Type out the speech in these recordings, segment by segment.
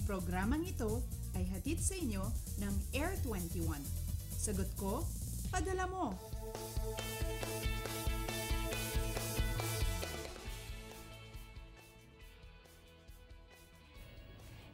Programang ito ay hatid sa inyo ng Air 21. Sagot ko, padala mo!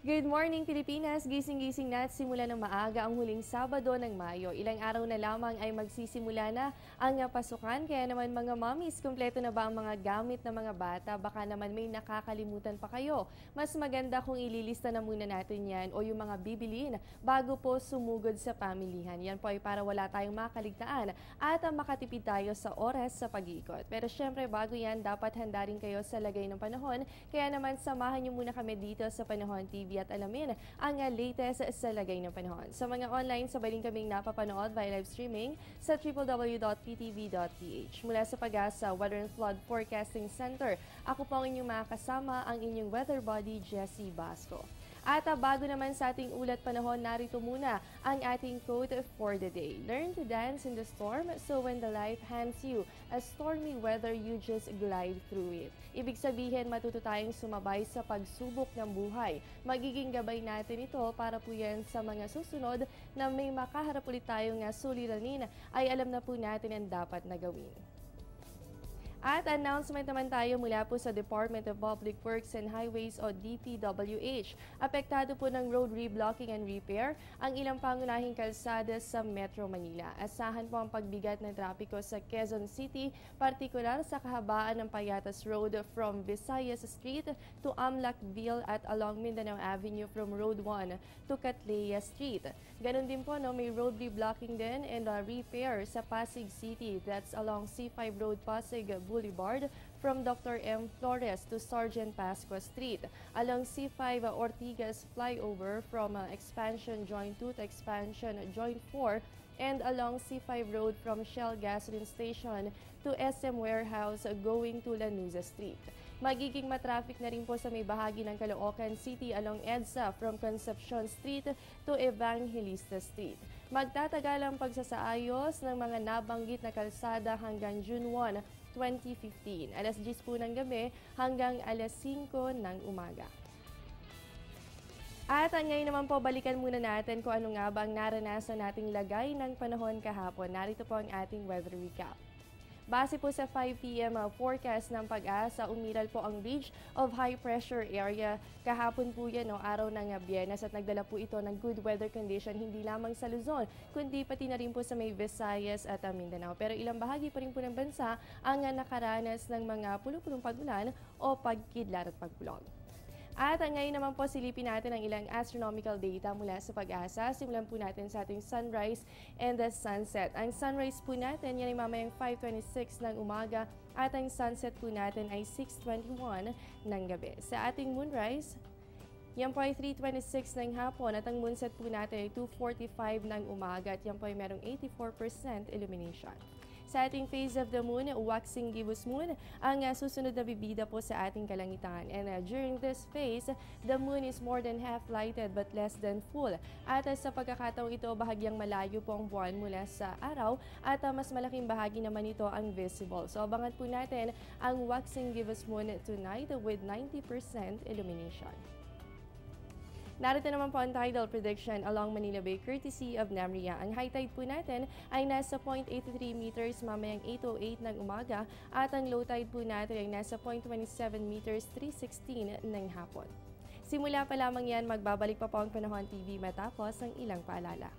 Good morning Pilipinas! Gising-gising na at simula ng maaga ang huling Sabado ng Mayo. Ilang araw na lamang ay magsisimula na ang pasukan. Kaya naman mga mommies, kumpleto na ba ang mga gamit ng mga bata? Baka naman may nakakalimutan pa kayo. Mas maganda kung ililista na muna natin yan o yung mga bibilin bago po sumugod sa pamilihan. Yan po ay para wala tayong makaligtaan at makatipid tayo sa oras sa pag-iikot. Pero syempre bago yan, dapat handa rin kayo sa lagay ng panahon. Kaya naman samahan niyo muna kami dito sa Panahon TV at alamin ang latest sa lagay ng panahon. Sa mga online, sabay rin kaming napapanood via live streaming sa www.ptv.ph. Mula sa Pag-asa Weather and Flood Forecasting Center, ako po ang inyong makakasama, ang inyong weather buddy, Jessie Basco. At bago naman sa ating ulat panahon, narito muna ang ating quote for the day. Learn to dance in the storm, so when the life hands you a stormy weather, you just glide through it. Ibig sabihin, matuto tayong sumabay sa pagsubok ng buhay. Magiging gabay natin ito para po yan sa mga susunod na may makaharap ulit tayong suliranin, ay alam na po natin ang dapat na gawin. At announcement naman tayo mula po sa Department of Public Works and Highways o DPWH. Apektado po ng road reblocking and repair ang ilang pangunahing kalsada sa Metro Manila. Asahan po ang pagbigat ng trapiko sa Quezon City, partikular sa kahabaan ng Payatas Road from Visayas Street to Amlacville at along Mindanao Avenue from Road 1 to Catleya Street. Ganon din po, may road reblocking din and repair sa Pasig City, that's along C5 Road Pasig Boulevard from Dr. M. Flores to Sergeant Pascua Street, along C5 Ortigas Flyover from Expansion Joint 2 to Expansion Joint 4, and along C5 Road from Shell Gasoline Station to SM Warehouse going to Lanuza Street. Magiging matraffic na rin po sa may bahagi ng Caloocan City along EDSA from Concepcion Street to Evangelista Street. Magtatagal ang pagsasaayos ng mga nabanggit na kalsada hanggang June 1, 2015, alas 10 po ng gabi hanggang alas 5 ng umaga. At ngayon naman po, balikan muna natin kung ano nga ba ang naranasan nating lagay ng panahon kahapon. Narito po ang ating weather recap. Base po sa 5 p.m. forecast ng Pag-asa, umiral po ang ridge of high pressure area. Kahapon po yan, araw ng Biyernes, at nagdala po ito ng good weather condition hindi lamang sa Luzon, kundi pati na rin po sa may Visayas at Mindanao. Pero ilang bahagi pa rin po ng bansa ang nakaranas ng mga pulupulong pag-ulan o pagkidlat at pagkulog. At ngayon naman po silipin natin ang ilang astronomical data mula sa Pag-asa. Simulan po natin sa ating sunrise and the sunset. Ang sunrise po natin yan ay mamayang 5:26 ng umaga at ang sunset po natin ay 6:21 ng gabi. Sa ating moonrise, yan po ay 3:26 ng hapon at ang moonset po natin ay 2:45 ng umaga at yan po ay merong 84% illumination. Sa ating phase of the moon, waxing gibbous moon, ang susunod na bibida po sa ating kalangitan. And during this phase, the moon is more than half lighted but less than full. At sa pagkakataong ito, bahagyang malayo po ang buwan mula sa araw at mas malaking bahagi naman ito ang visible. So abangan po natin ang waxing gibbous moon tonight with 90% illumination. Narito naman po ang tidal prediction along Manila Bay courtesy of NAMRIA. Ang high tide po natin ay nasa 0.83 meters mamayang 8:08 ng umaga at ang low tide po natin ay nasa 0.27 meters 3:16 ng hapon. Simula pa lamang yan, magbabalik pa po ang Panahon TV matapos ang ilang paalala.